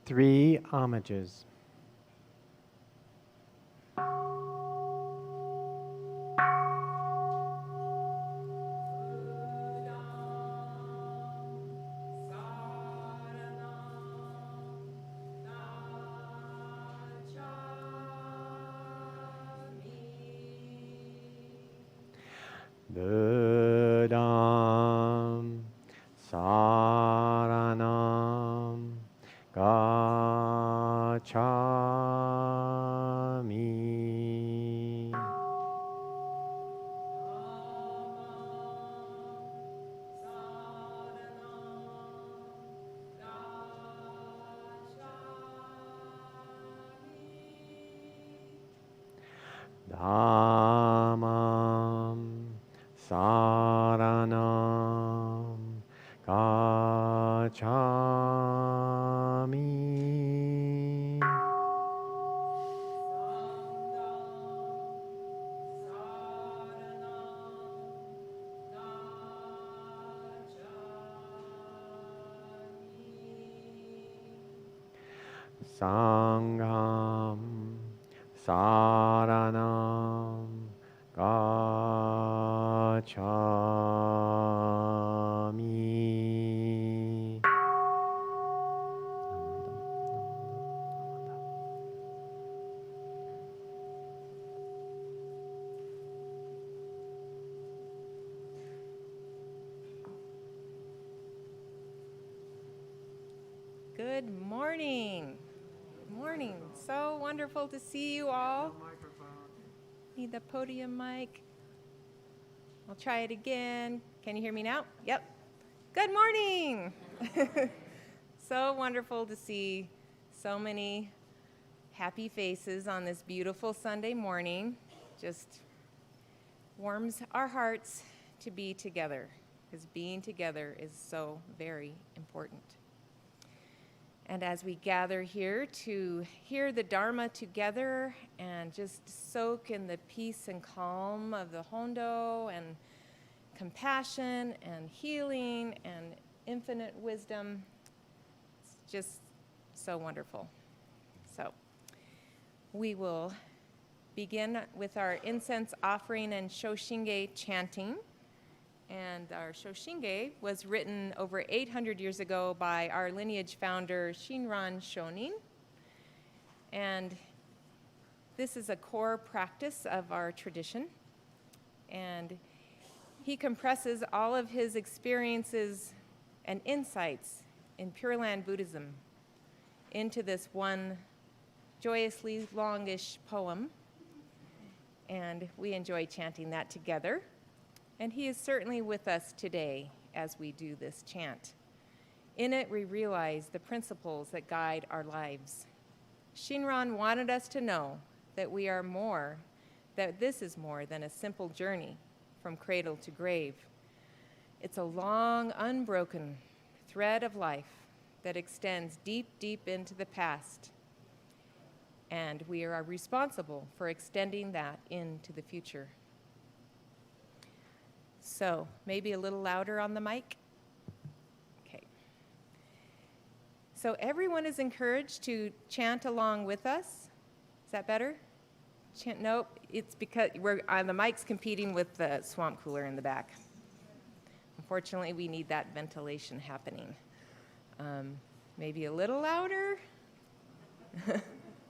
3 homages. Buddham saranam gacchami. Dhammam saranam gacchami. Sangham saranam gacchami. Good morning. Good morning. So wonderful to see you all. Need the podium mic. I'll try it again. Can you hear me now? Yep. Good morning. So wonderful to see so many happy faces on this beautiful Sunday morning. Just warms our hearts to be together, because being together is so very important. And as we gather here to hear the Dharma together and just soak in the peace and calm of the Hondo and compassion and healing and infinite wisdom, it's just so wonderful. So we will begin with our incense offering and Shoshinge chanting. And our Shoshinge was written over 800 years ago by our lineage founder, Shinran Shonin. And this is a core practice of our tradition. And he compresses all of his experiences and insights in Pure Land Buddhism into this one joyously longish poem. And we enjoy chanting that together. And he is certainly with us today as we do this chant. In it, we realize the principles that guide our lives. Shinran wanted us to know that we are more, that this is more than a simple journey from cradle to grave. It's a long, unbroken thread of life that extends deep, deep into the past. And we are responsible for extending that into the future. So maybe a little louder on the mic. Okay. So everyone is encouraged to chant along with us. Is that better? Nope, it's because the mic's competing with the swamp cooler in the back. Unfortunately, we need that ventilation happening. Maybe a little louder?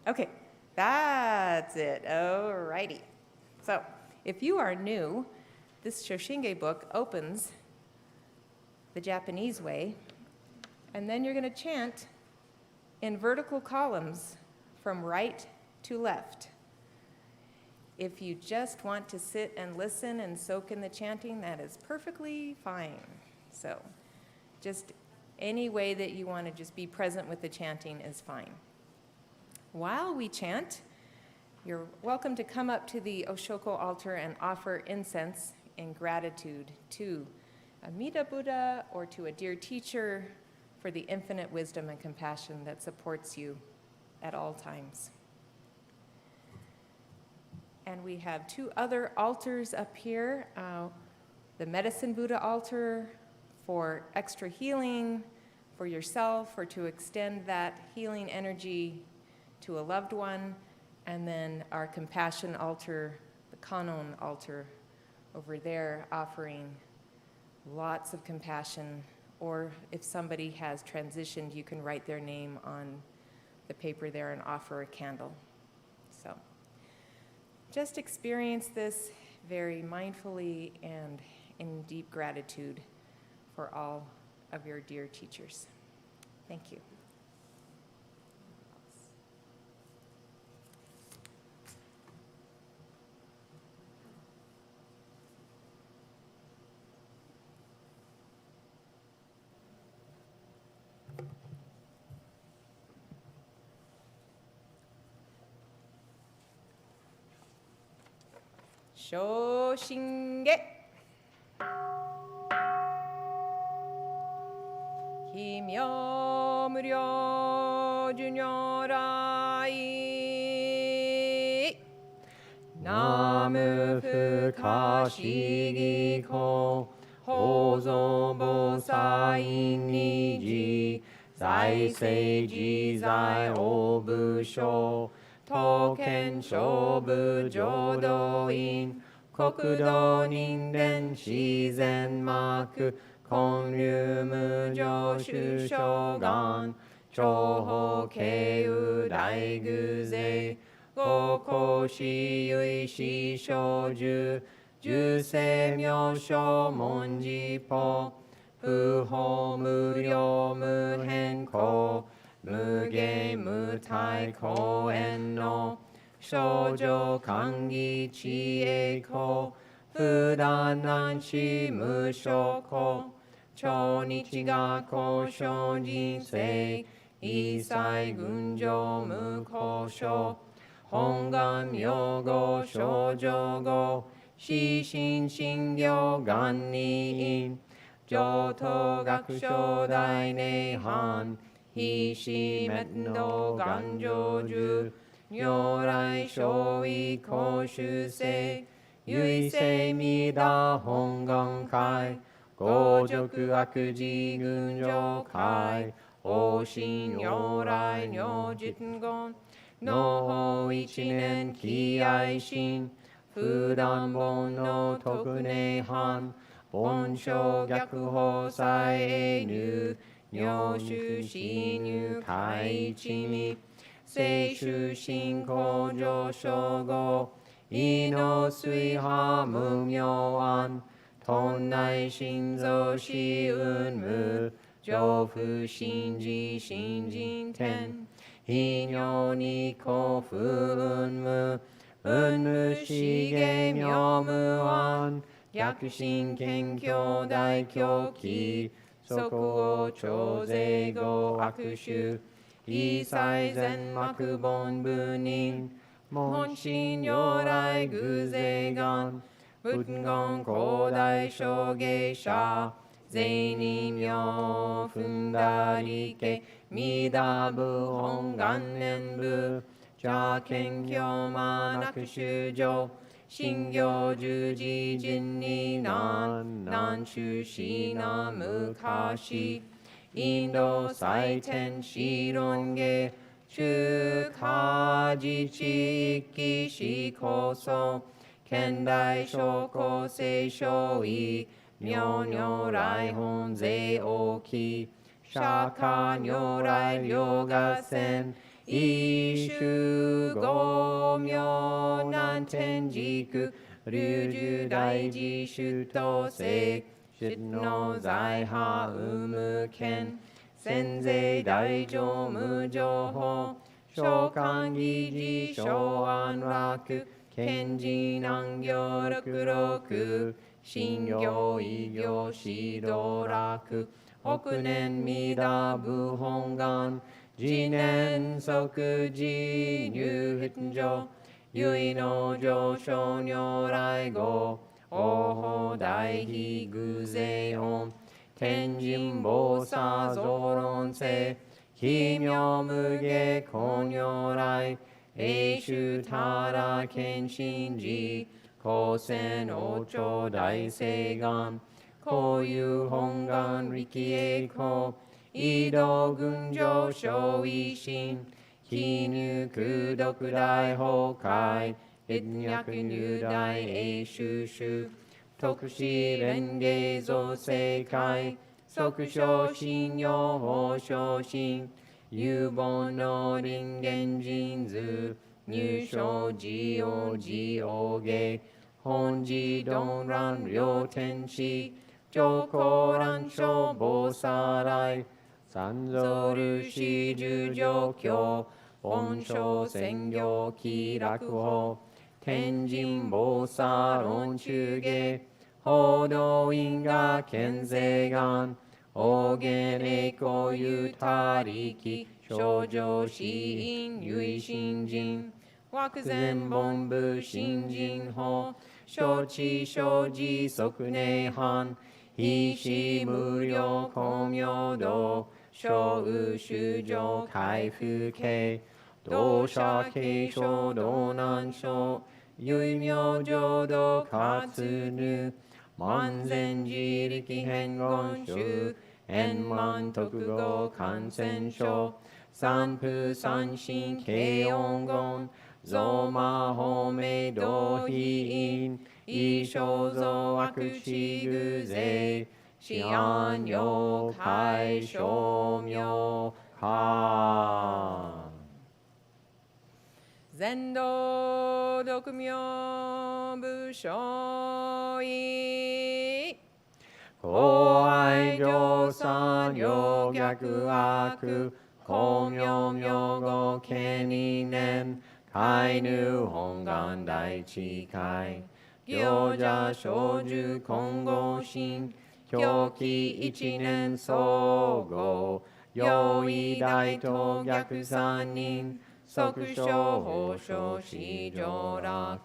Okay, that's it. All righty. So if you are new, this Shoshinge book opens the Japanese way, and then you're going to chant in vertical columns from right to left. If you just want to sit and listen and soak in the chanting, that is perfectly fine. So just any way that you want to just be present with the chanting is fine. While we chant, you're welcome to come up to the Oshoko altar and offer incense in gratitude to Amida Buddha or to a dear teacher for the infinite wisdom and compassion that supports you at all times. And we have 2 other altars up here, the Medicine Buddha altar for extra healing, for yourself or to extend that healing energy to a loved one. And then our compassion altar, the Kanon altar over there, offering lots of compassion. Or if somebody has transitioned, you can write their name on the paper there and offer a candle. So just experience this very mindfully and in deep gratitude for all of your dear teachers. Thank you. Shoshinge. Himyo muryo junyorai. Namu fukashi ko hozo bosai niji zai seiji zai obusho token shobu jodoin kokudo ninden shizen maku konryu mujo shushogan choho keiu daiguze gokoshi yuishi shoju jusei myosho monjipo fuho muryo muhenko muge mutai koen no shoujo kangi chieko fudan nanshi mushoko chonichi ga kosho jinsei isai gunjo mukosho hongan myogo shoujo go shishin shingyo ganni in joto gakusho dai neihan hishi metno ganjoju nyorai shoi koshusei yuisei mida hongan kai gojoku akuji gunjo kai oshin nyorai nyo jitengon noho ichinen kiai shin fudan bon no tokune han bonsho gyakuho sai einu nyoshu shinyu kai ichimi seishu shinko josho go ino suiha mumyo an tonnai shinzo shi unmu jofu shinji shinjin ten hinyo ni kofu unmu unmu shige myomu an gyakushin kenkyo daikyo ki soko o choze go akushu isai zen makubon bunin monshin yorai guzegan butengon kodai shogeisha zeini myo fundarike midabu hongan nenbu jakenkyo manakushujo shingyo juji jinni nanshu shina mukashi indo saiten shironge shukajichi ikishi koso kendai shoko seishoi myo nyorai honze oki shaka nyorai ryogasen ishu gomyo nanten jiku ryuju daiji shutose shitno zaiha umuken senze daijo mujoho shokangi ji shoan raku kenji nangyo rokuroku shingyo igyo shidoraku hokunen midabu hongan jinen sokuji nyu hitjo yui no josho nyorai go oho daihi guze on tenjin bosa zoron se kimyo muge konyorai eishu tara kenshinji kosen ocho dai seigan koyu hongan riki eiko 移動群上昇維新非入空独大崩壊越脈入大永収集特使連芸造正解即昇進用法昇進有本の人間人図入所自王自王芸本自動乱両天使上皇乱所菩薩来三蔵る始十上教本書専業気楽法天神菩薩論中芸報道因果見世願大言栄光有他力少女死因唯心人惑前本部新人法承知承持即内藩非死無量光明道小雨修上開復系同社継承道南省唯名浄土活ぬ万全自力変言宗円満特語感染症三風三神慶音言増魔法明道非因異生増悪地偶税思安妖怪称名観全道独名部所意公愛上三両逆悪公明明語権二年開入本願大智慧行者小樹金剛心狂気一年総合用意大東逆三人即小法小四上楽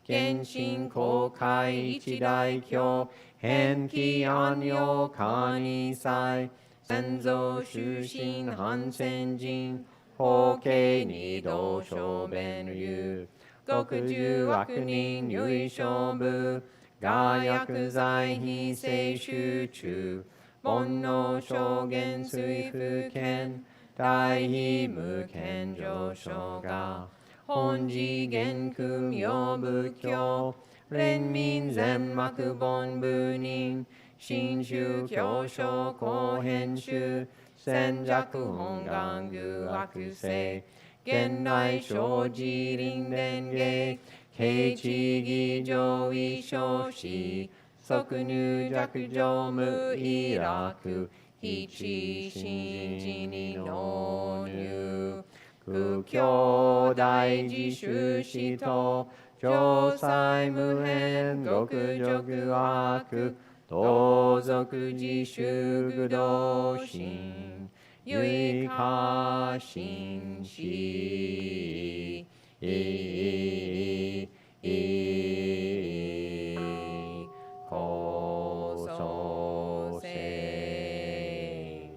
見心公開一大教変気安養官二祭先祖終身反戦人法慶二道小弁流極十悪人唯勝部我薬剤非正集中煩悩証言水不見大非無見上昇が本次元空妙仏教連民全幕本部人新宗教書後編集戦弱本願具悪性現代生じ臨伝芸慶地義上位小子即入弱上無意楽一心地に納入空境大自修士と上妻無変極辱悪同族自修具道心唯過心し高祖聖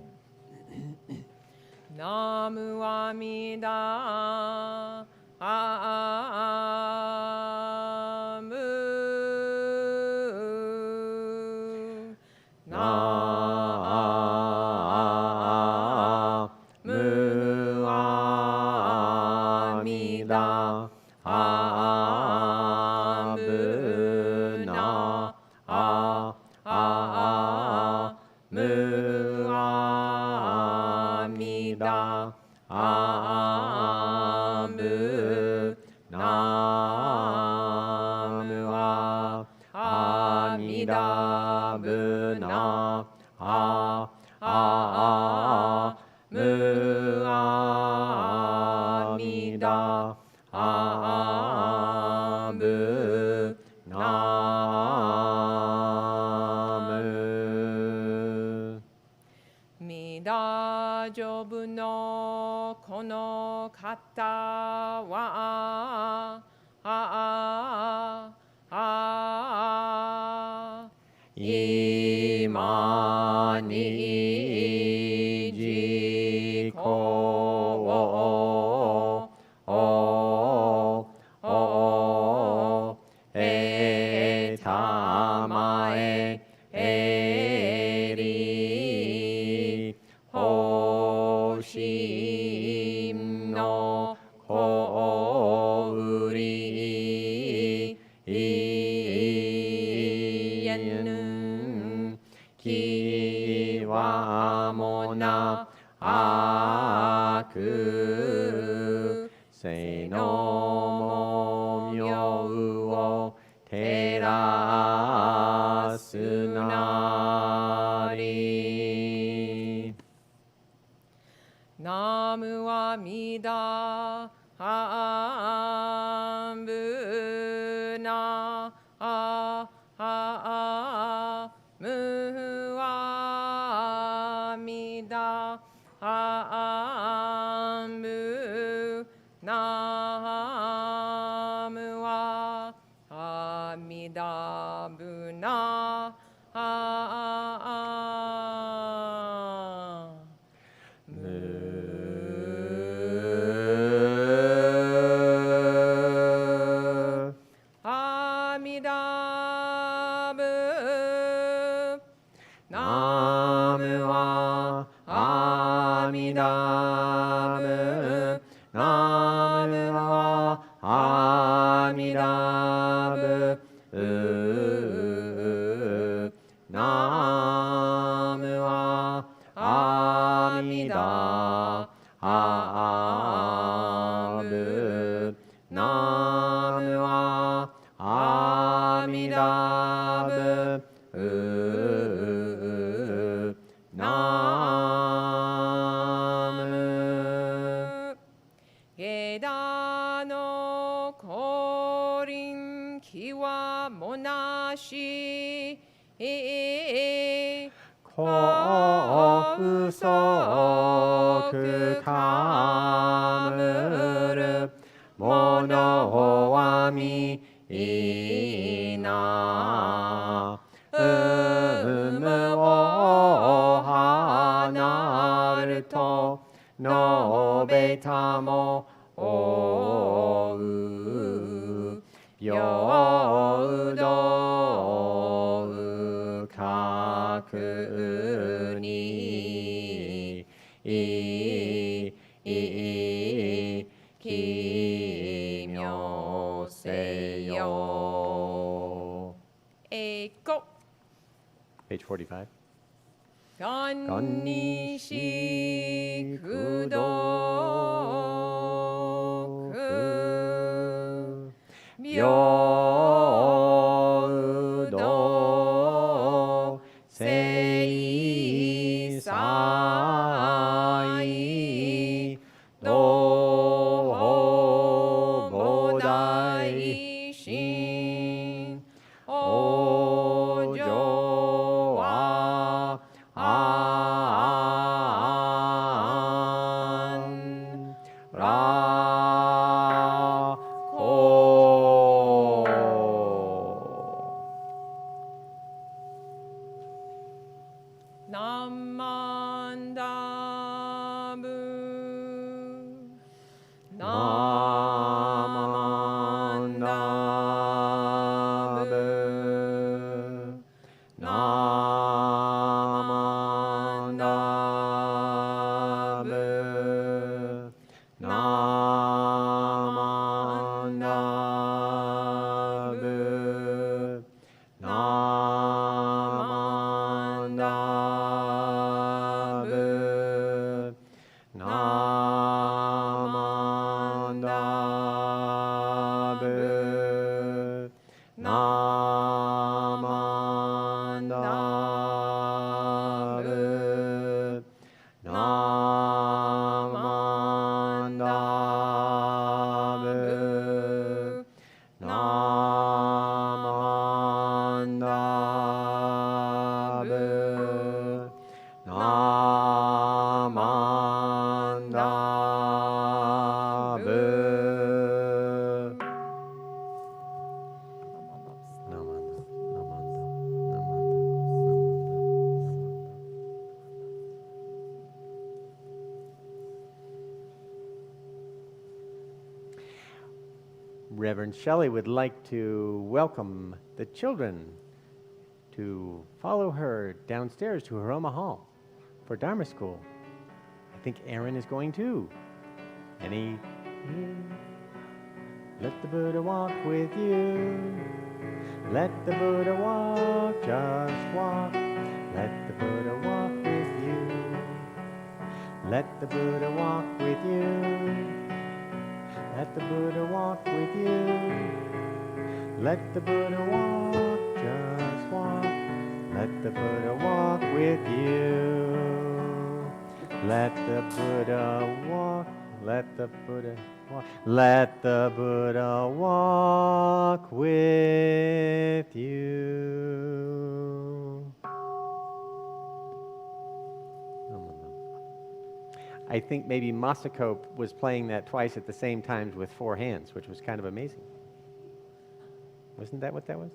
ナムアミダアムナムアミダアムナムアミダアムナムアミダブナムアミダブナムミダジョブのこの方は今に自己をたまえり法悪せのもみょうを照らすなり。ナムアミダハンブナアムアミダハンブナムアミダブナアミダブナムワアミダブナムワアミダブナムワアミダアブナムワアミダブナムゲダのコリンキワモナシこうそくかむるものはみいなうむを離ると述べたもおう平等かくに奇妙せよ。go. Page 45. ががんんににししくくどどくく平等せさいども大心おじょはあんらこなんまんだぶなまんだぶなまんだぶなまんだぶなまんだぶなまんだぶなまんだぶなまんだぶなまんだぶなまんだぶReverend Shelley would like to welcome the children to follow her downstairs to Haroma Hall for Dharma School. I think Aaron is going too. Any? Let the Buddha walk with you. Let the Buddha walk, just walk. Let the Buddha walk with you. Let the Buddha walk with you. Let the Buddha walk with you. Let the Buddha walk, just walk. Let the Buddha walk with you. Let the Buddha walk. Let the Buddha walk. Let the Buddha walk with you. I think maybe Masako was playing that twice at the same time with 4 hands, which was kind of amazing. Wasn't that what that was?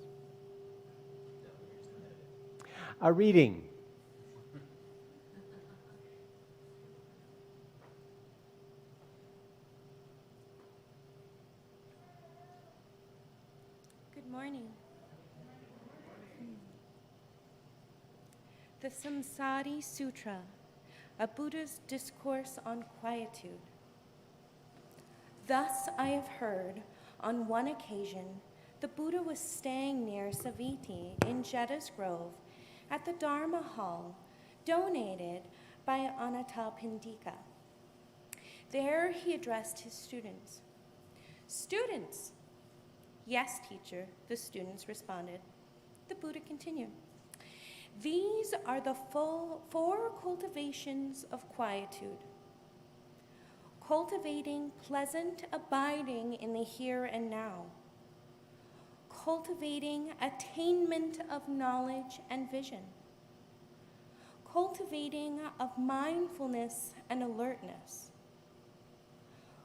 A reading. Good morning. The Samsari Sutra, a Buddha's discourse on quietude. Thus I have heard, on one occasion, the Buddha was staying near Saviti in Jeddah's Grove at the Dharma Hall, donated by Anathapindika. There he addressed his students. Students! Yes, teacher, the students responded. The Buddha continued. These are the 4 cultivations of quietude. Cultivating pleasant abiding in the here and now. Cultivating attainment of knowledge and vision. Cultivating of mindfulness and alertness.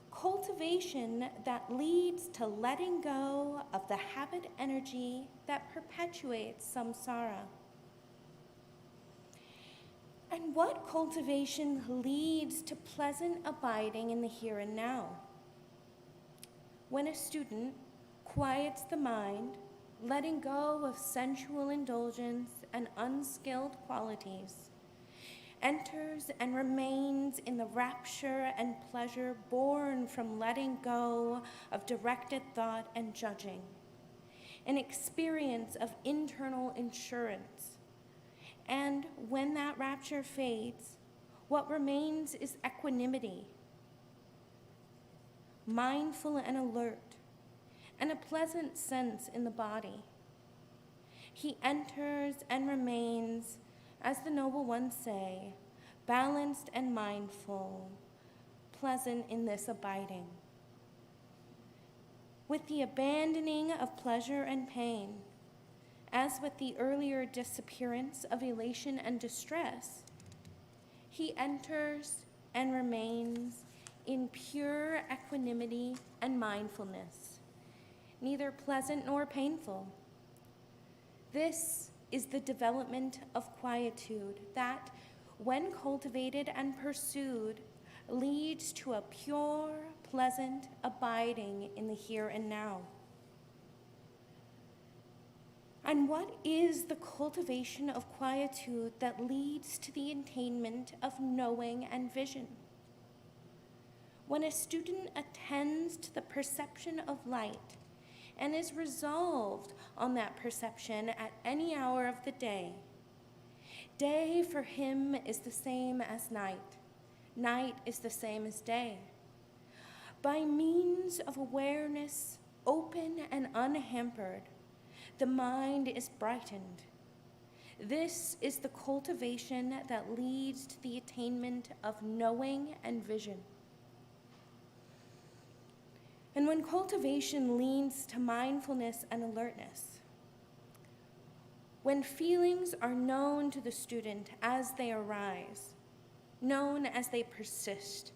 Cultivation that leads to letting go of the habit energy that perpetuates samsara. And what cultivation leads to pleasant abiding in the here and now? When a student quiets the mind, letting go of sensual indulgence and unskilled qualities, enters and remains in the rapture and pleasure born from letting go of directed thought and judging, an experience of internal assurance. And when that rapture fades, what remains is equanimity, mindful and alert, and a pleasant sense in the body. He enters and remains, as the noble ones say, balanced and mindful, pleasant in this abiding. With the abandoning of pleasure and pain, as with the earlier disappearance of elation and distress, he enters and remains in pure equanimity and mindfulness, neither pleasant nor painful. This is the development of quietude that, when cultivated and pursued, leads to a pure, pleasant abiding in the here and now. And what is the cultivation of quietude that leads to the attainment of knowing and vision? When a student attends to the perception of light and is resolved on that perception at any hour of the day, day for him is the same as night. Night is the same as day. By means of awareness, open and unhampered, the mind is brightened. This is the cultivation that leads to the attainment of knowing and vision. And when cultivation leads to mindfulness and alertness, when feelings are known to the student as they arise, known as they persist,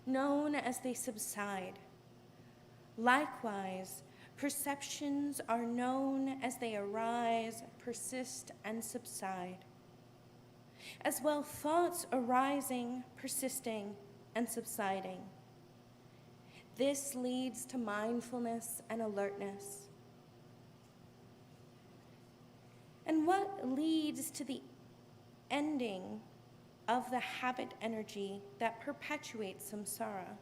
known as they subside, likewise, perceptions are known as they arise, persist, and subside. As well, thoughts arising, persisting, and subsiding. This leads to mindfulness and alertness. And what leads to the ending of the habit energy that perpetuates samsara?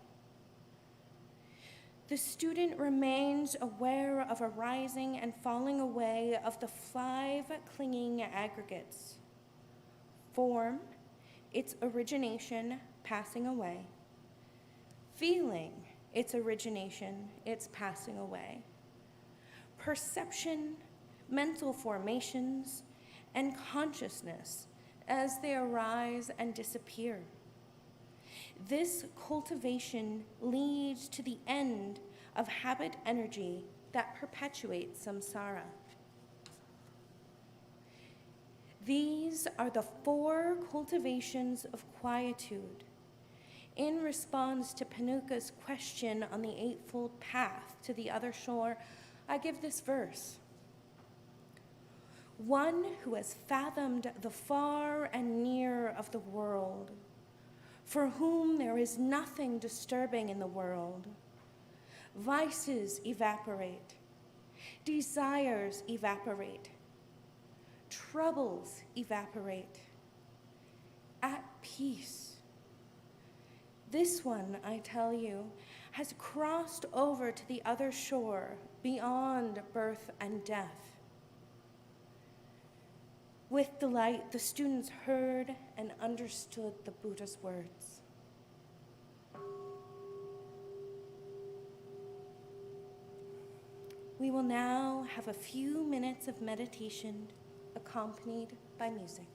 The student remains aware of arising and falling away of the 5 clinging aggregates: form, its origination, passing away. Feeling, its origination, its passing away. Perception, mental formations, and consciousness as they arise and disappear. This cultivation leads to the end of habit energy that perpetuates samsara. These are the 4 cultivations of quietude. In response to Panuka's question on the Eightfold Path to the other shore, I give this verse. One who has fathomed the far and near of the world, for whom there is nothing disturbing in the world, vices evaporate, desires evaporate, troubles evaporate, at peace. This one, I tell you, has crossed over to the other shore beyond birth and death. With delight, the students heard and understood the Buddha's words. We will now have a few minutes of meditation accompanied by music.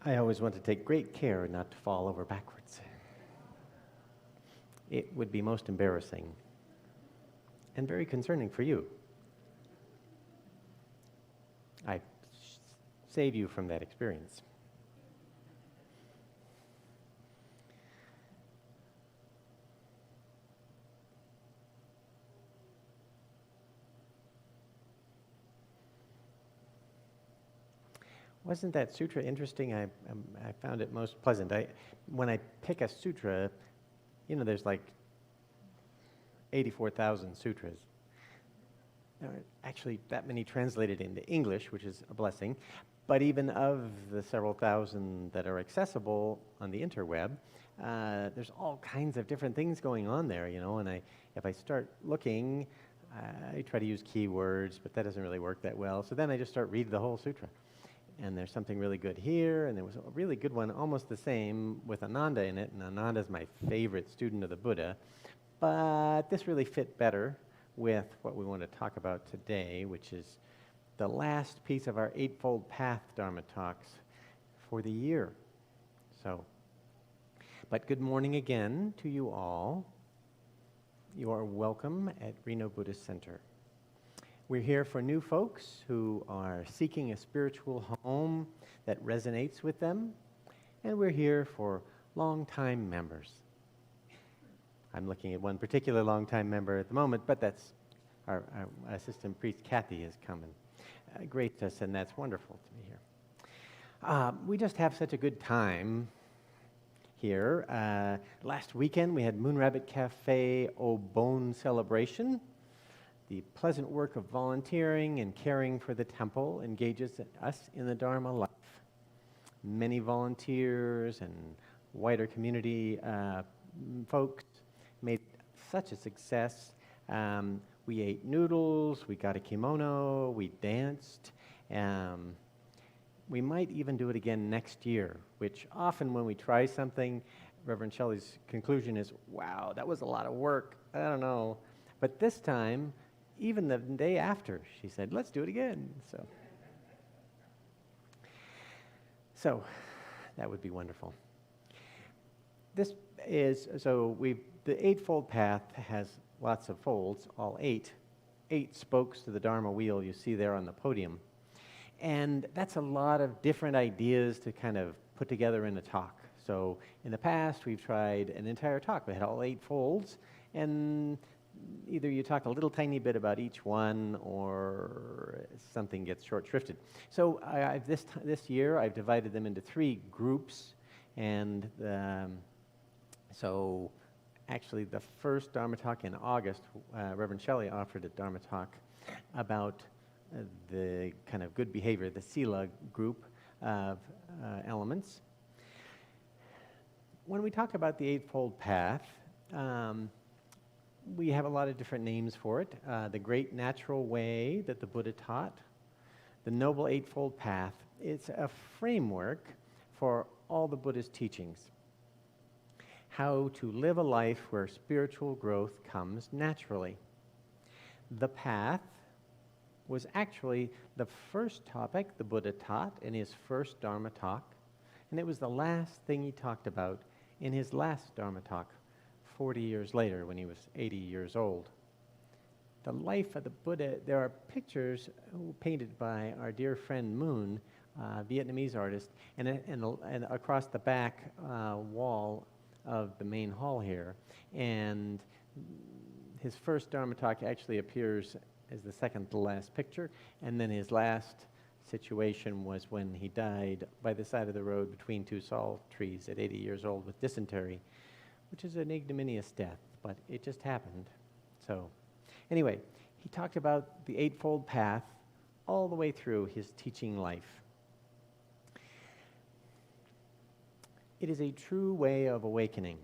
I always want to take great care not to fall over backwards. It would be most embarrassing and very concerning for you. I save you from that experience. Wasn't that sutra interesting? I found it most pleasant. When I pick a sutra, there's like 84,000 sutras. There aren't actually that many translated into English, which is a blessing. But even of the several thousand that are accessible on the interweb, there's all kinds of different things going on there, and if I start looking, I try to use keywords, but that doesn't really work that well. So then I just start reading the whole sutra. And there's something really good here, and there was a really good one, almost the same, with Ananda in it, and Ananda's my favorite student of the Buddha. But this really fit better with what we want to talk about today, which is the last piece of our Eightfold Path Dharma talks for the year. But good morning again to you all. You are welcome at Reno Buddhist Center. We're here for new folks who are seeking a spiritual home that resonates with them, and we're here for long-time members. I'm looking at one particular long-time member at the moment, but that's our assistant priest, Kathy, is coming. Great us, and that's wonderful to be here. We just have such a good time here. Last weekend, we had Moon Rabbit Cafe Obon celebration. The pleasant work of volunteering and caring for the temple engages us in the Dharma life. Many volunteers and wider community folks made such a success. We ate noodles, we got a kimono, we danced. We might even do it again next year, which often when we try something, Reverend Shelley's conclusion is, wow, that was a lot of work. I don't know. But this time, even the day after, she said, let's do it again. So that would be wonderful. The Eightfold Path has lots of folds, all eight spokes to the Dharma wheel you see there on the podium. And that's a lot of different ideas to kind of put together in a talk. So in the past, we've tried an entire talk. We had all 8 folds, and either you talk a little tiny bit about each one, or something gets short-shrifted. So this year, I've divided them into 3 groups, and so actually the first Dharma talk in August, Reverend Shelley offered a Dharma talk about the kind of good behavior, the Sila group of elements. When we talk about the Eightfold Path, we have a lot of different names for it. The Great Natural Way that the Buddha taught, the Noble Eightfold Path. It's a framework for all the Buddha's teachings. How to live a life where spiritual growth comes naturally. The path was actually the first topic the Buddha taught in his first Dharma talk, and it was the last thing he talked about in his last Dharma talk 40 years later when he was 80 years old. The life of the Buddha, there are pictures painted by our dear friend Moon, Vietnamese artist, and across the back wall of the main hall here. And his first Dharma talk actually appears as the second to last picture, and then his last situation was when he died by the side of the road between 2 salt trees at 80 years old with dysentery, which is an ignominious death, but it just happened. So anyway, he talked about the Eightfold Path all the way through his teaching life. It is a true way of awakening.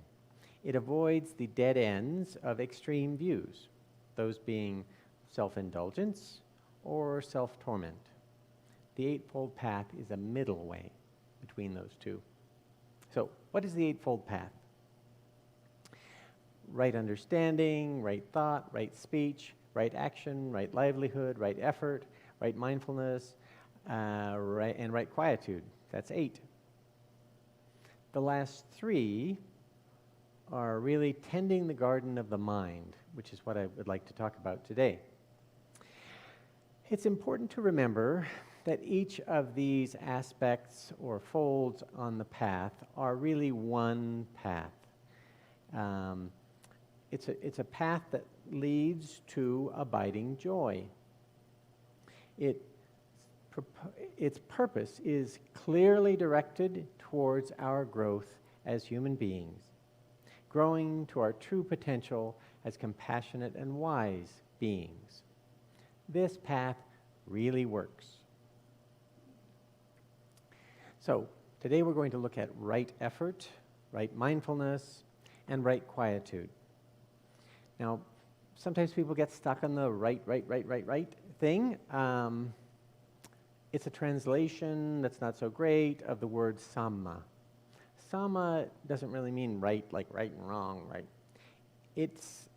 It avoids the dead ends of extreme views, those being self-indulgence or self-torment. The Eightfold Path is a middle way between those two. So, what is the Eightfold Path? Right understanding, right thought, right speech, right action, right livelihood, right effort, right mindfulness, and right quietude. That's 8. the last three are really tending the garden of the mind, which is what I would like to talk about today. It's important to remember that each of these aspects or folds on the path are really one path. It's a path that leads to abiding joy. Its purpose is clearly directed towards our growth as human beings, growing to our true potential as compassionate and wise beings. This path really works. So, today we're going to look at right effort, right mindfulness, and right quietude. Now, sometimes people get stuck on the right thing. It's a translation that's not so great of the word samma. Samma doesn't really mean right, like right and wrong, right? It's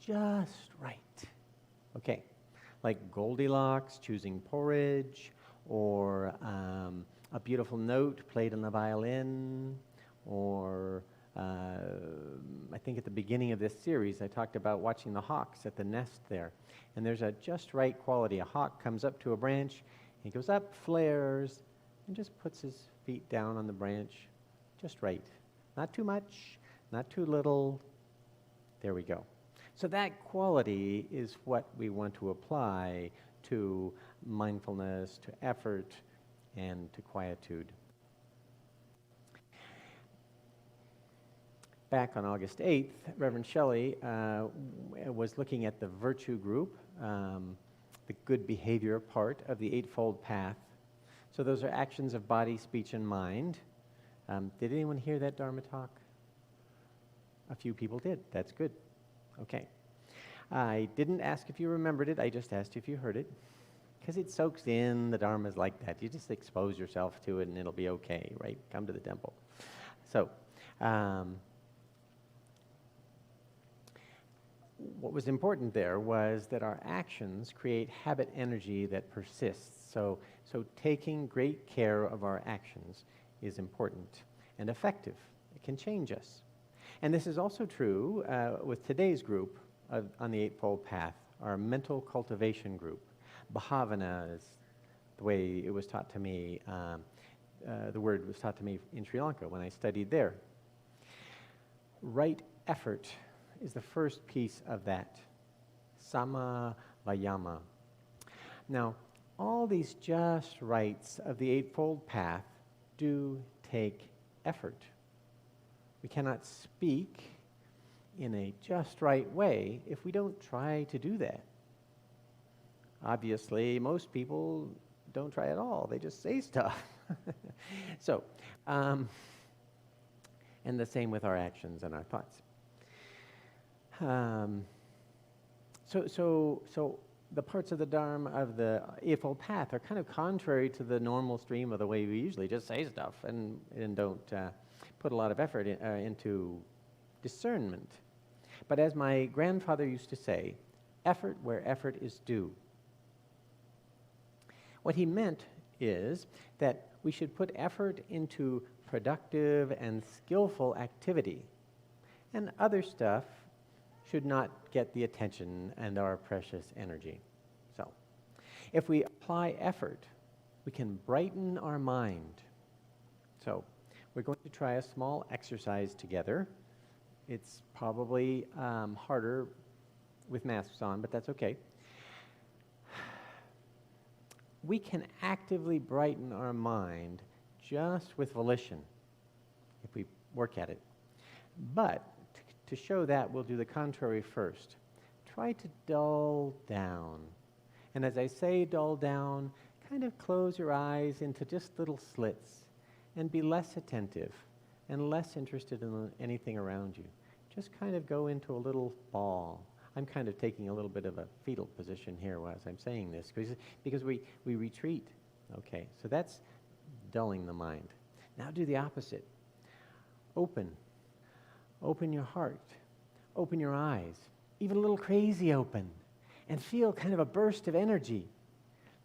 just right. Okay, like Goldilocks choosing porridge, or a beautiful note played on the violin, or I think at the beginning of this series I talked about watching the hawks at the nest there. And there's a just right quality. A hawk comes up to a branch, he goes up, flares, and just puts his feet down on the branch. Just right. Not too much, not too little. There we go. So that quality is what we want to apply to mindfulness, to effort, and to quietude. Back on August 8th, Reverend Shelley was looking at the virtue group, the good behavior part of the Eightfold Path. So those are actions of body, speech, and mind. Did anyone hear that Dharma talk? A few people did. That's good. Okay. I didn't ask if you remembered it. I just asked if you heard it. Because it soaks in. The Dharma's like that. You just expose yourself to it and it'll be okay, right? Come to the temple. So, what was important there was that our actions create habit energy that persists. So taking great care of our actions is important and effective. It can change us. And this is also true with today's group on the Eightfold Path, our mental cultivation group. Bhavana is the way it was taught to me. The word was taught to me in Sri Lanka when I studied there. Right effort is the first piece of that. Samma vayama. Now, all these just rights of the Eightfold Path do take effort. We cannot speak in a just right way if we don't try to do that. Obviously, most people don't try at all. They just say stuff. So, and the same with our actions and our thoughts. So the parts of the Dharma of the Eightfold Path are kind of contrary to the normal stream of the way we usually just say stuff and don't put a lot of effort into discernment. But as my grandfather used to say, effort where effort is due. What he meant is that we should put effort into productive and skillful activity, and other stuff should not get the attention and our precious energy. So, if we apply effort, we can brighten our mind. So, we're going to try a small exercise together. It's probably harder with masks on, but that's okay. We can actively brighten our mind just with volition if we work at it. But to show that, we'll do the contrary first. Try to dull down. And as I say dull down, kind of close your eyes into just little slits and be less attentive and less interested in anything around you. Just kind of go into a little ball. I'm kind of taking a little bit of a fetal position here as I'm saying this because we retreat. Okay, so that's dulling the mind. Now do the opposite. Open your heart, open your eyes, even a little crazy open, and feel kind of a burst of energy.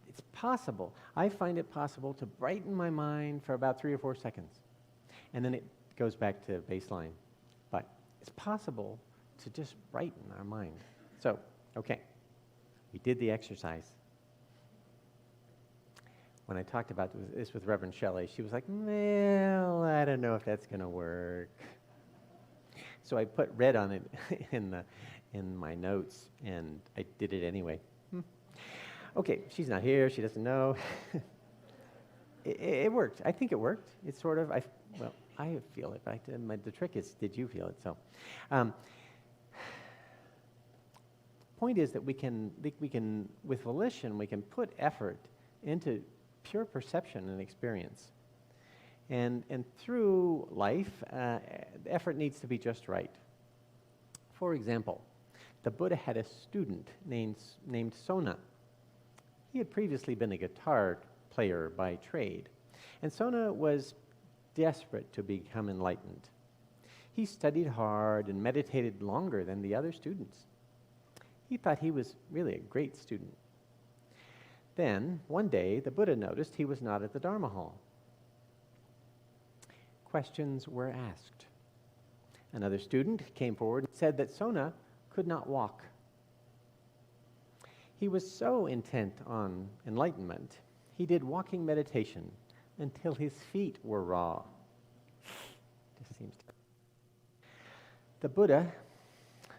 It's possible. I find it possible to brighten my mind for about 3 or 4 seconds, and then it goes back to baseline. But it's possible to just brighten our mind. So, okay, we did the exercise. When I talked about this with Reverend Shelley, she was like, well, I don't know if that's going to work. So I put red on it in my notes, and I did it anyway. Okay, she's not here. She doesn't know. It worked. I think it worked. It's sort of, I feel it, but the trick is, did you feel it? So, point is that we can, with volition, we can put effort into pure perception and experience. And through life, effort needs to be just right. For example, the Buddha had a student named Sona. He had previously been a guitar player by trade, and Sona was desperate to become enlightened. He studied hard and meditated longer than the other students. He thought he was really a great student. Then, one day, the Buddha noticed he was not at the Dharma hall. Questions were asked. Another student came forward and said that Sona could not walk. He was so intent on enlightenment, he did walking meditation until his feet were raw. Just seems to. The Buddha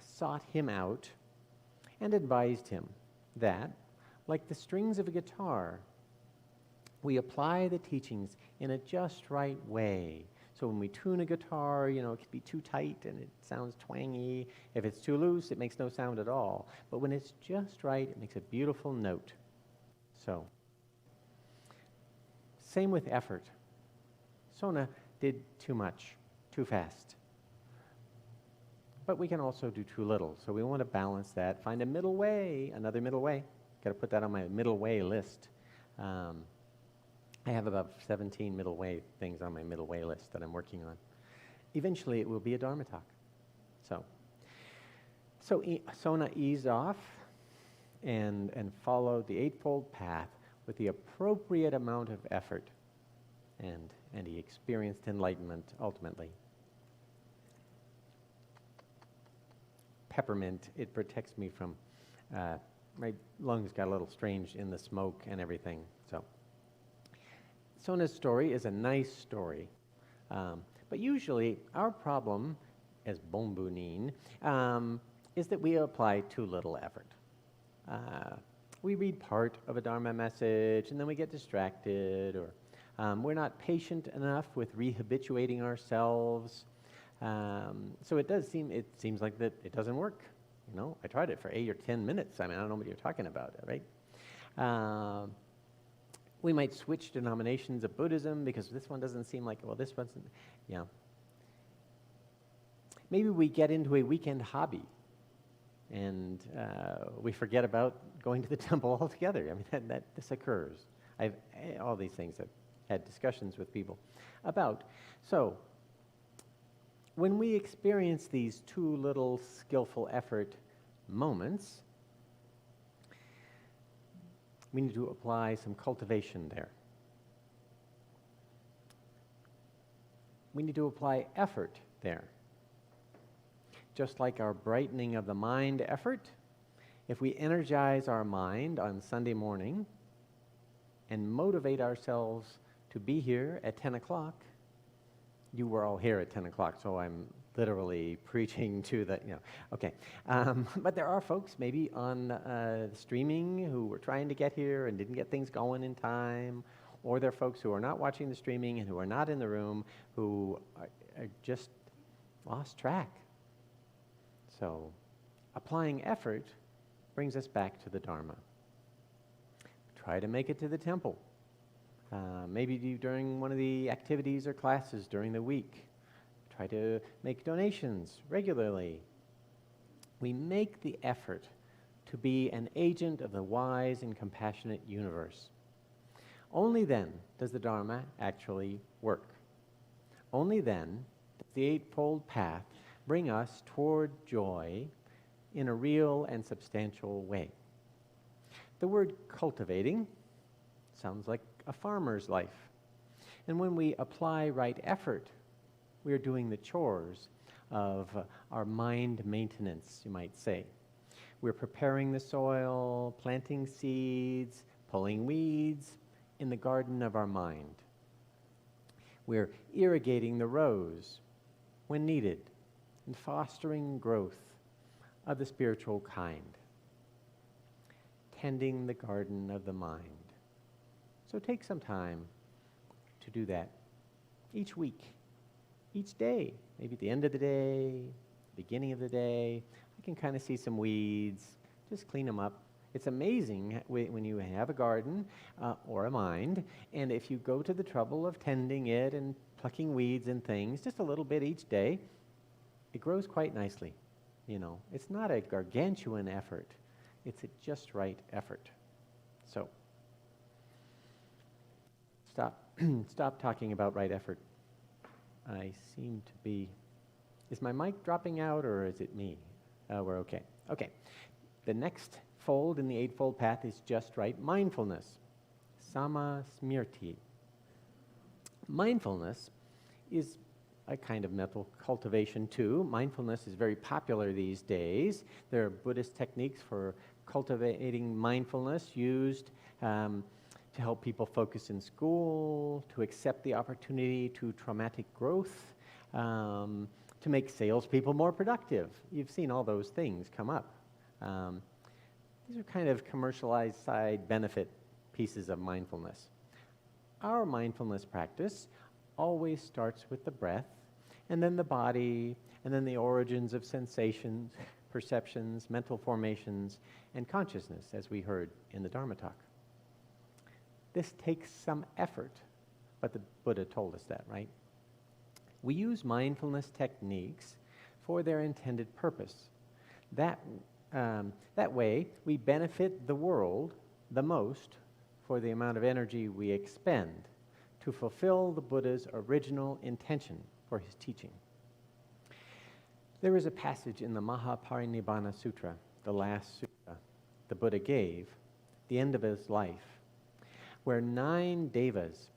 sought him out and advised him that, like the strings of a guitar, we apply the teachings in a just right way. So when we tune a guitar, it can be too tight and it sounds twangy. If it's too loose, it makes no sound at all. But when it's just right, it makes a beautiful note. So, same with effort. Sona did too much, too fast. But we can also do too little. So we want to balance that, find a middle way, another middle way. Got to put that on my middle way list. I have about 17 middle way things on my middle way list that I'm working on. Eventually, it will be a Dharma talk. So Sona eased off and followed the Eightfold Path with the appropriate amount of effort, and he experienced enlightenment ultimately. Peppermint, it protects me from, my lungs got a little strange in the smoke and everything, so. Sona's story is a nice story, but usually our problem as Bombunin is that we apply too little effort. We read part of a Dharma message and then we get distracted, or we're not patient enough with rehabituating ourselves. So it seems like that it doesn't work. I tried it for 8 or 10 minutes. I don't know what you're talking about, right? We might switch denominations of Buddhism because this one doesn't seem like, well, this one's, yeah. Maybe we get into a weekend hobby and we forget about going to the temple altogether. This occurs. All these things I've had discussions with people about. So, when we experience these too little skillful effort moments, we need to apply some cultivation there. We need to apply effort there. Just like our brightening of the mind effort, if we energize our mind on Sunday morning and motivate ourselves to be here at 10 o'clock, you were all here at 10 o'clock, so I'm literally preaching to the, okay. But there are folks maybe on streaming who were trying to get here and didn't get things going in time, or there are folks who are not watching the streaming and who are not in the room who are just lost track. So applying effort brings us back to the Dharma. Try to make it to the temple. Maybe during one of the activities or classes during the week. Try to make donations regularly. We make the effort to be an agent of the wise and compassionate universe. Only then does the Dharma actually work. Only then does the Eightfold Path bring us toward joy in a real and substantial way. The word cultivating sounds like a farmer's life. And when we apply right effort We are doing the chores of our mind maintenance, you might say. We're preparing the soil, planting seeds, pulling weeds in the garden of our mind. We're irrigating the rows when needed and fostering growth of the spiritual kind. Tending the garden of the mind. So take some time to do that each week, each day, maybe at the end of the day, beginning of the day. I can kind of see some weeds, just clean them up. It's amazing when you have a garden or a mind, and if you go to the trouble of tending it and plucking weeds and things, just a little bit each day, it grows quite nicely. You know, it's not a gargantuan effort. It's a just right effort. So, stop talking about right effort. I seem to be... Is my mic dropping out, or is it me? We're okay. Okay. The next fold in the Eightfold Path is just right mindfulness. Sama smriti. Mindfulness is a kind of mental cultivation too. Mindfulness is very popular these days. There are Buddhist techniques for cultivating mindfulness used to help people focus in school, to accept the opportunity to traumatic growth, to make salespeople more productive. You've seen all those things come up. These are kind of commercialized side benefit pieces of mindfulness. Our mindfulness practice always starts with the breath, and then the body, and then the origins of sensations, perceptions, mental formations, and consciousness, as we heard in the Dharma talk. This takes some effort, but the Buddha told us that, right? We use mindfulness techniques for their intended purpose. That way, we benefit the world the most for the amount of energy we expend to fulfill the Buddha's original intention for his teaching. There is a passage in the Mahaparinibbana Sutra, the last sutra the Buddha gave, the end of his life, where 9 devas,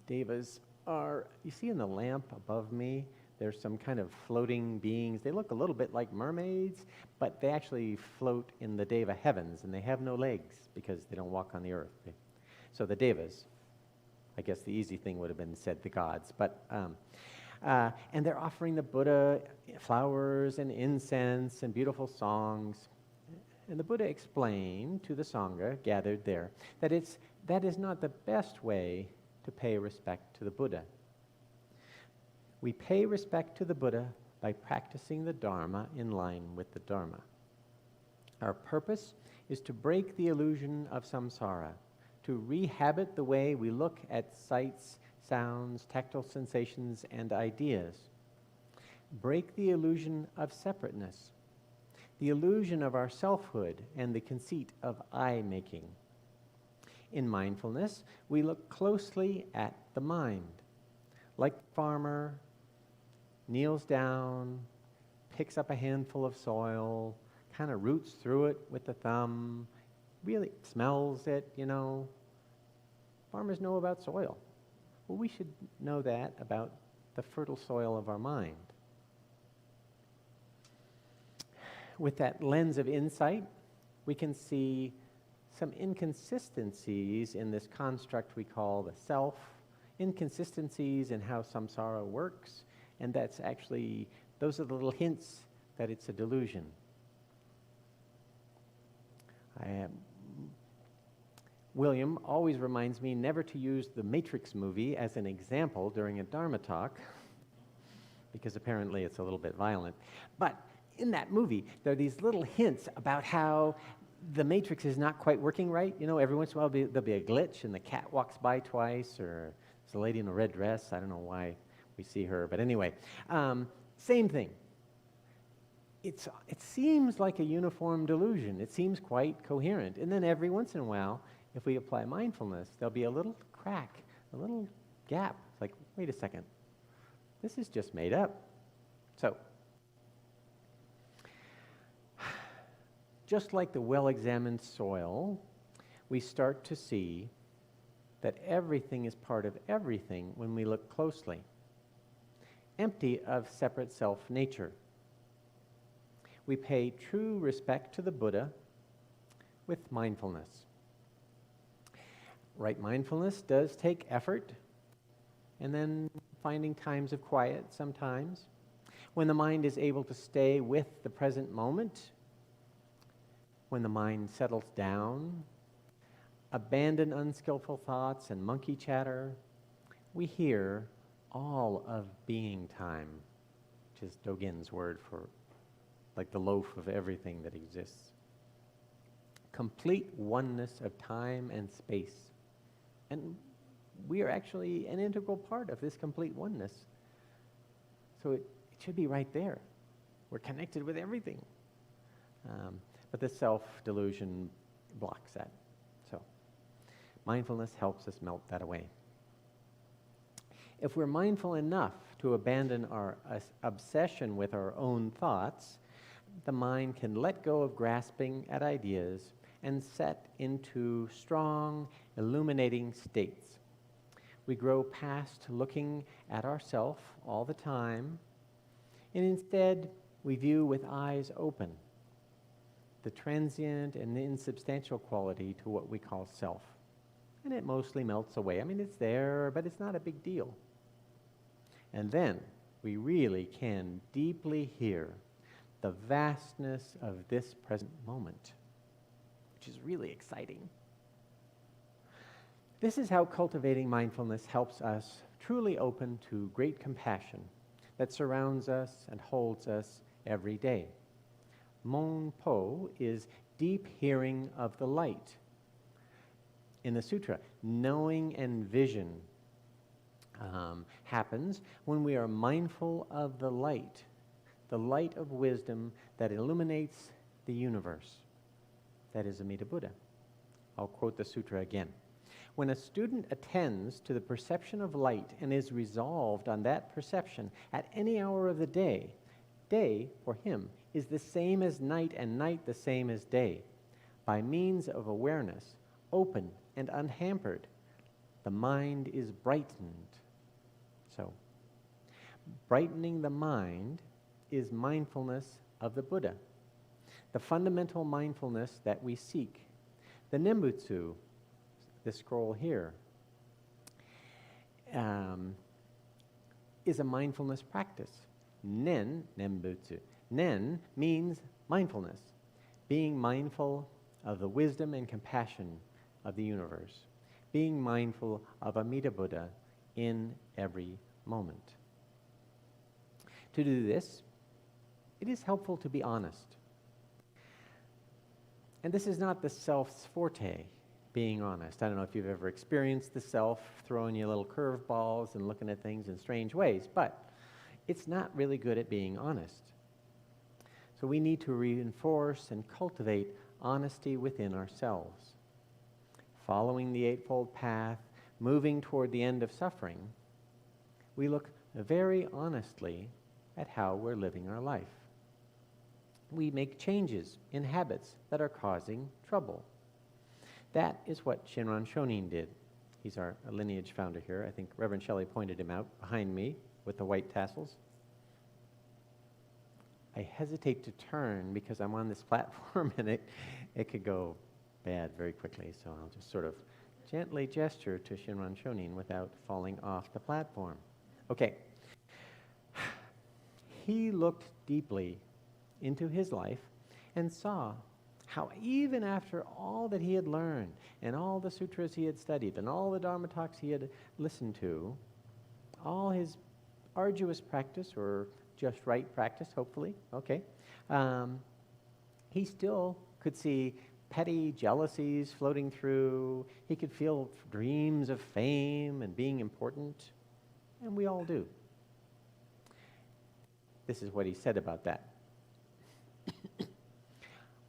devas are, you see in the lamp above me, there's some kind of floating beings. They look a little bit like mermaids, but they actually float in the deva heavens, and they have no legs because they don't walk on the earth. So the devas, I guess the easy thing would have been said the gods, but and they're offering the Buddha flowers and incense and beautiful songs. And the Buddha explained to the Sangha gathered there that that is not the best way to pay respect to the Buddha. We pay respect to the Buddha by practicing the Dharma in line with the Dharma. Our purpose is to break the illusion of samsara, to rehabit the way we look at sights, sounds, tactile sensations, and ideas. Break the illusion of separateness, the illusion of our selfhood, and the conceit of I-making. In mindfulness, we look closely at the mind. Like the farmer, kneels down, picks up a handful of soil, kind of roots through it with the thumb, really smells it, you know. Farmers know about soil. Well, we should know that about the fertile soil of our mind. With that lens of insight, we can see some inconsistencies in this construct we call the self, inconsistencies in how samsara works, and that's actually, those are the little hints that it's a delusion. William always reminds me never to use the Matrix movie as an example during a Dharma talk, because apparently it's a little bit violent. But in that movie, there are these little hints about how the Matrix is not quite working right. You know, every once in a while there'll be a glitch and the cat walks by twice, or there's a lady in a red dress. I don't know why we see her, but anyway, same thing. It seems like a uniform delusion. It seems quite coherent. And then every once in a while, if we apply mindfulness, there'll be a little crack, a little gap. It's like, wait a second, this is just made up. So, just like the well-examined soil, we start to see that everything is part of everything when we look closely. empty of separate self nature. We pay true respect to the Buddha with mindfulness. Right mindfulness does take effort, and then finding times of quiet sometimes. When the mind is able to stay with the present moment, when the mind settles down, abandon unskillful thoughts and monkey chatter, we hear all of being time, which is Dogen's word for like the loaf of everything that exists. Complete oneness of time and space. And we are actually an integral part of this complete oneness. So it should be right there. We're connected with everything. But the self-delusion blocks that. So mindfulness helps us melt that away. If we're mindful enough to abandon our obsession with our own thoughts, the mind can let go of grasping at ideas and set into strong, illuminating states. We grow past looking at ourself all the time, and instead we view with eyes open the transient and insubstantial quality to what we call self. And it mostly melts away. I mean, it's there, but it's not a big deal. And then we really can deeply hear the vastness of this present moment, which is really exciting. This is how cultivating mindfulness helps us truly open to great compassion that surrounds us and holds us every day. Mon Po is deep hearing of the light. In the sutra, knowing and vision happens when we are mindful of the light of wisdom that illuminates the universe. That is Amida Buddha. I'll quote the sutra again. When a student attends to the perception of light and is resolved on that perception at any hour of the day, day for him is the same as night and night the same as day. By means of awareness, open and unhampered, the mind is brightened. So, brightening the mind is mindfulness of the Buddha, the fundamental mindfulness that we seek. The Nembutsu, this scroll here, is a mindfulness practice. Nen, Nembutsu. Nen means mindfulness, being mindful of the wisdom and compassion of the universe, being mindful of Amida Buddha in every moment. To do this, it is helpful to be honest. And this is not the self's forte, being honest. I don't know if you've ever experienced the self throwing you little curveballs and looking at things in strange ways, but it's not really good at being honest. So we need to reinforce and cultivate honesty within ourselves. Following the Eightfold Path, moving toward the end of suffering, we look very honestly at how we're living our life. We make changes in habits that are causing trouble. That is what Shinran Shonin did. He's our lineage founder here. I think Reverend Shelley pointed him out behind me with the white tassels. I hesitate to turn because I'm on this platform and it could go bad very quickly, so I'll just sort of gently gesture to Shinran Shonin without falling off the platform. Okay. He looked deeply into his life and saw how even after all that he had learned and all the sutras he had studied and all the Dharma talks he had listened to, all his arduous practice or just right practice, hopefully, okay, he still could see petty jealousies floating through. He could feel dreams of fame and being important, and we all do. This is what he said about that.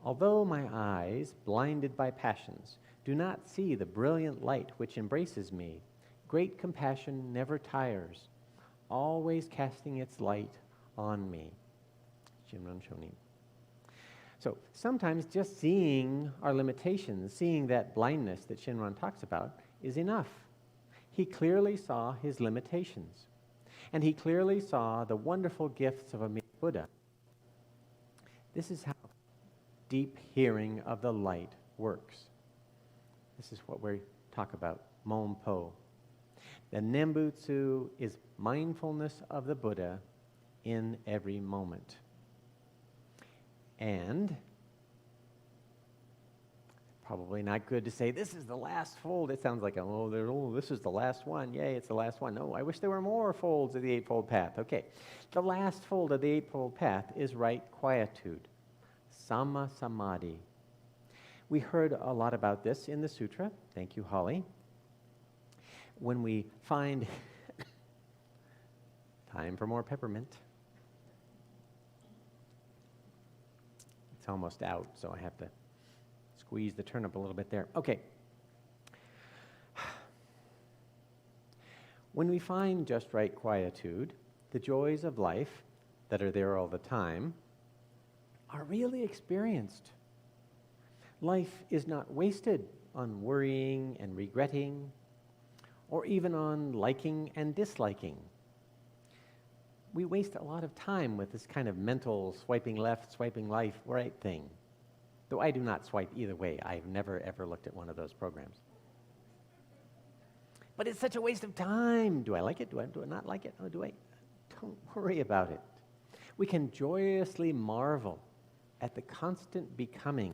Although my eyes, blinded by passions, do not see the brilliant light which embraces me, great compassion never tires, always casting its light on me. Shinran Shonin. So sometimes just seeing our limitations, seeing that blindness that Shinran talks about, is enough. He clearly saw his limitations. And he clearly saw the wonderful gifts of a Buddha. This is how deep hearing of the light works. This is what we talk about, Mompo. The Nembutsu is mindfulness of the Buddha in every moment. And probably not good to say, this is the last fold. It sounds like, this is the last one. Yay, it's the last one. No, I wish there were more folds of the Eightfold Path. Okay, the last fold of the Eightfold Path is right quietude, Samma Samadhi. We heard a lot about this in the sutra. Thank you, Holly. When we find time for more peppermint. It's almost out, so I have to squeeze the turnip a little bit there. Okay. When we find just right quietude, the joys of life that are there all the time are really experienced. Life is not wasted on worrying and regretting, or even on liking and disliking. We waste a lot of time with this kind of mental swiping left, swiping right thing. Though I do not swipe either way. I've never, ever looked at one of those programs. But it's such a waste of time. Do I like it? Do I not like it? Oh, do I? Don't worry about it. We can joyously marvel at the constant becoming.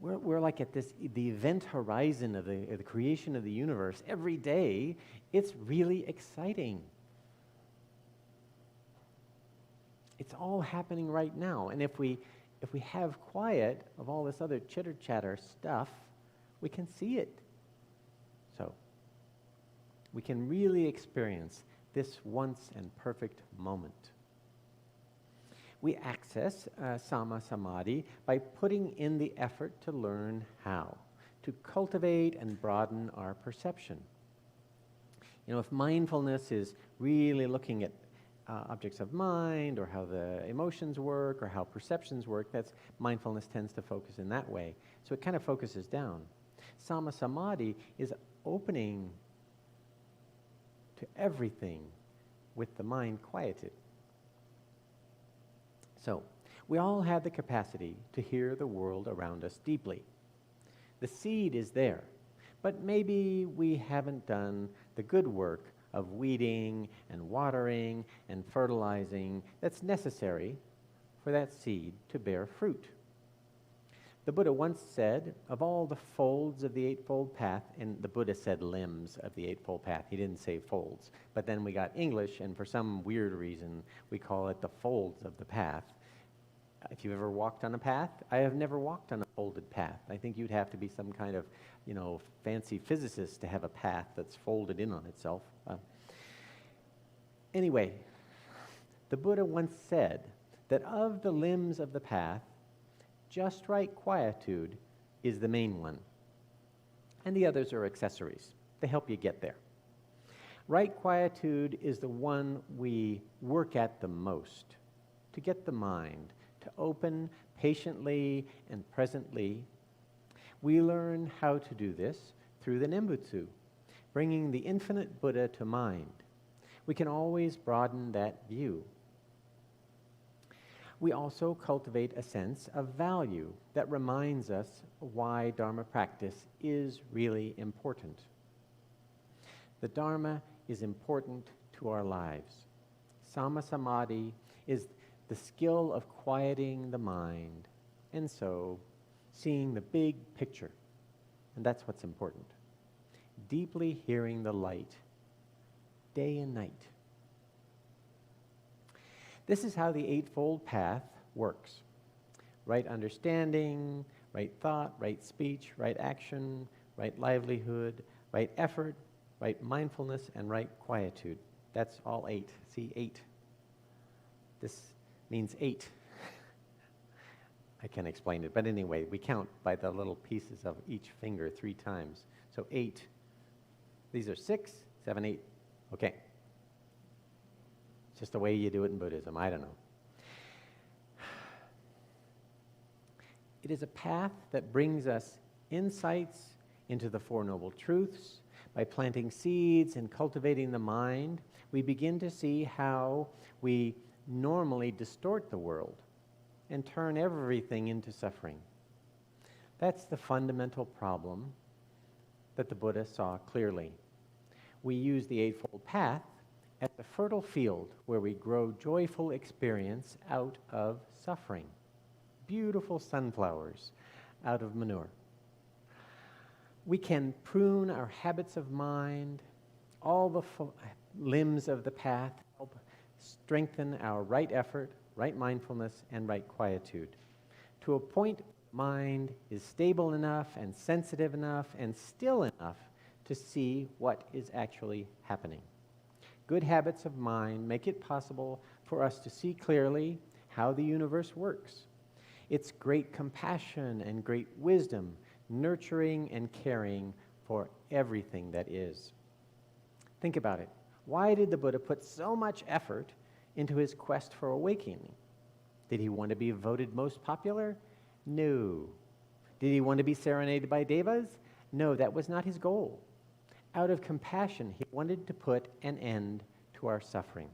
We're like at the event horizon of the creation of the universe. Every day, it's really exciting. It's all happening right now. And if we have quiet of all this other chitter-chatter stuff, we can see it. So, we can really experience this once and perfect moment. We access Samma Samadhi by putting in the effort to learn how, to cultivate and broaden our perception. You know, if mindfulness is really looking at objects of mind, or how the emotions work, or how perceptions work, mindfulness tends to focus in that way. So it kind of focuses down. Samma Samadhi is opening to everything with the mind quieted. So, we all have the capacity to hear the world around us deeply. The seed is there, but maybe we haven't done the good work of weeding and watering and fertilizing that's necessary for that seed to bear fruit. The Buddha once said, of all the folds of the Eightfold Path, and the Buddha said limbs of the Eightfold Path, he didn't say folds, but then we got English, and for some weird reason, we call it the folds of the path. If you've ever walked on a path, I have never walked on a folded path. I think you'd have to be some kind of, fancy physicist to have a path that's folded in on itself. Anyway, the Buddha once said that of the limbs of the path, just right quietude is the main one. And the others are accessories. They help you get there. Right quietude is the one we work at the most, to get the mind to open patiently and presently. We learn how to do this through the Nembutsu, bringing the infinite Buddha to mind. We can always broaden that view. We also cultivate a sense of value that reminds us why Dharma practice is really important. The Dharma is important to our lives. Samma Samadhi is the skill of quieting the mind, and so seeing the big picture. And that's what's important. Deeply hearing the light, day and night. This is how the Eightfold Path works. Right understanding, right thought, right speech, right action, right livelihood, right effort, right mindfulness, and right quietude. That's all 8. See, 8. This means 8. I can't explain it, but anyway, we count by the little pieces of each finger 3 times. So 8. These are 6, 7, 8. Okay. It's just the way you do it in Buddhism. I don't know. It is a path that brings us insights into the Four Noble Truths, by planting seeds and cultivating the mind, we begin to see how we normally distort the world and turn everything into suffering. That's the fundamental problem that the Buddha saw clearly. We use the Eightfold Path as a fertile field where we grow joyful experience out of suffering. Beautiful sunflowers out of manure. We can prune our habits of mind. All the limbs of the path help strengthen our right effort, right mindfulness, and right quietude. To a point, mind is stable enough and sensitive enough and still enough to see what is actually happening. Good habits of mind make it possible for us to see clearly how the universe works. It's great compassion and great wisdom, nurturing and caring for everything that is. Think about it. Why did the Buddha put so much effort into his quest for awakening? Did he want to be voted most popular? No. Did he want to be serenaded by devas? No, that was not his goal. Out of compassion, he wanted to put an end to our suffering.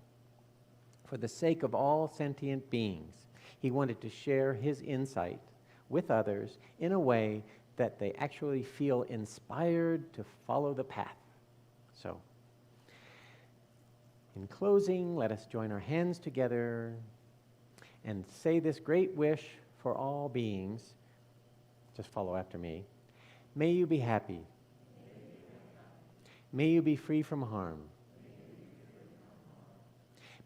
For the sake of all sentient beings, he wanted to share his insight with others in a way that they actually feel inspired to follow the path. So, in closing, let us join our hands together and say this great wish for all beings. Just follow after me. May you be happy. May you be free from harm.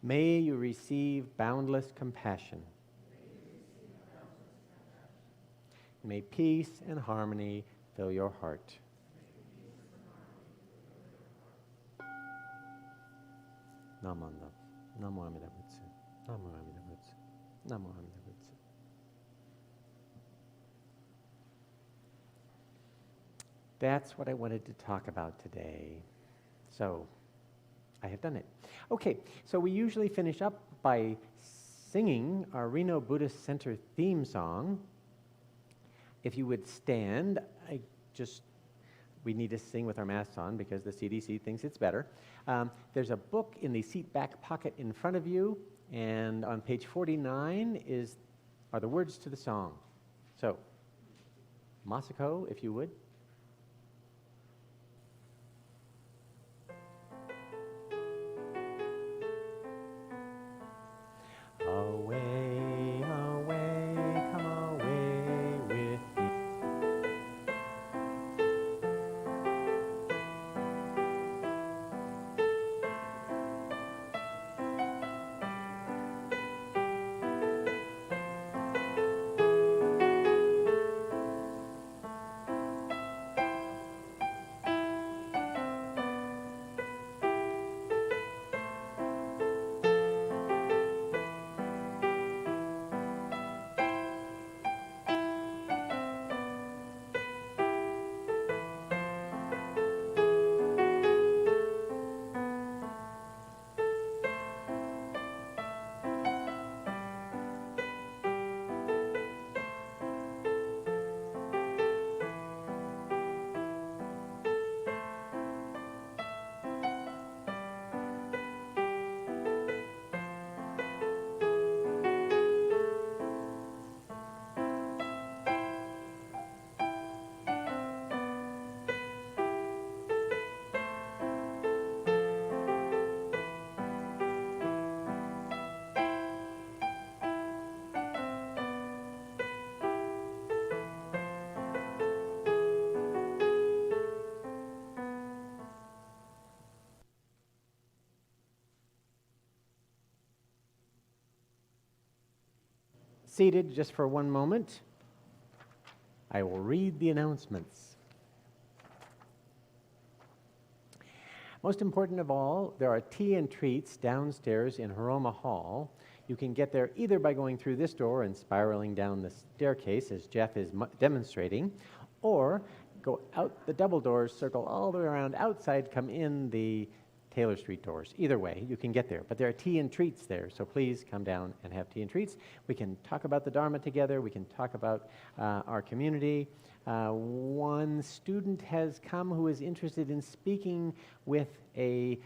May you receive boundless compassion. May peace and harmony fill your heart. Namanda. Namo Amida Butsu. Namo Amida Butsu. Namo Amida Butsu. That's what I wanted to talk about today. So, I have done it. Okay, so we usually finish up by singing our Reno Buddhist Center theme song. If you would stand, we need to sing with our masks on because the CDC thinks it's better. There's a book in the seat back pocket in front of you, and on page 49 are the words to the song. So, Masako, if you would. Away, away, come away with me. Seated just for one moment, I will read the announcements. Most important of all, there are tea and treats downstairs in Haroma Hall. You can get there either by going through this door and spiraling down the staircase as Jeff is demonstrating, or go out the double doors, circle all the way around outside, come in the Taylor Street doors. Either way, you can get there. But there are tea and treats there, so please come down and have tea and treats. We can talk about the Dharma together. We can talk about our community. One student has come who is interested in speaking with a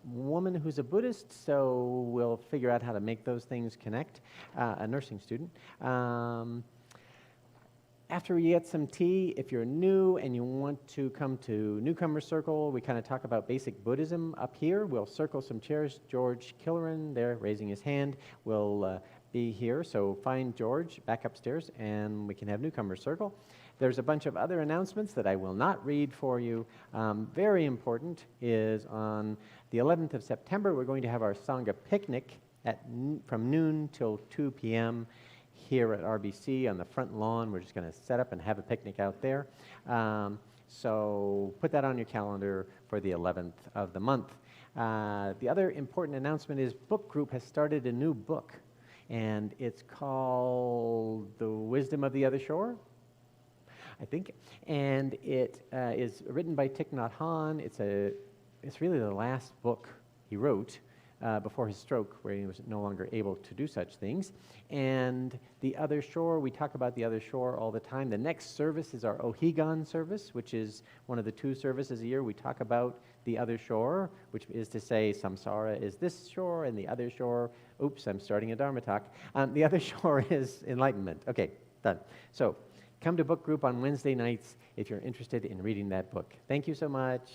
woman who's a Buddhist, so we'll figure out how to make those things connect, a nursing student. After we get some tea, if you're new and you want to come to Newcomer Circle, we kind of talk about basic Buddhism up here. We'll circle some chairs. George Killeran there raising his hand will be here, so find George back upstairs and we can have Newcomer Circle. There's a bunch of other announcements that I will not read for you. Very important is on the 11th of September, we're going to have our Sangha picnic from noon till 2 p.m. here at RBC on the front lawn. We're just going to set up and have a picnic out there. So put that on your calendar for the 11th of the month. The other important announcement is Book Group has started a new book, and it's called The Wisdom of the Other Shore, I think, and it is written by Thich Nhat Hanh. It's really the last book he wrote before his stroke, where he was no longer able to do such things. And the Other Shore, we talk about the Other Shore all the time. The next service is our Ohigan service, which is one of the 2 services a year. We talk about the Other Shore, which is to say samsara is this shore, and the other shore, oops, I'm starting a Dharma talk. The other shore is enlightenment. Okay, done. So come to Book Group on Wednesday nights if you're interested in reading that book. Thank you so much.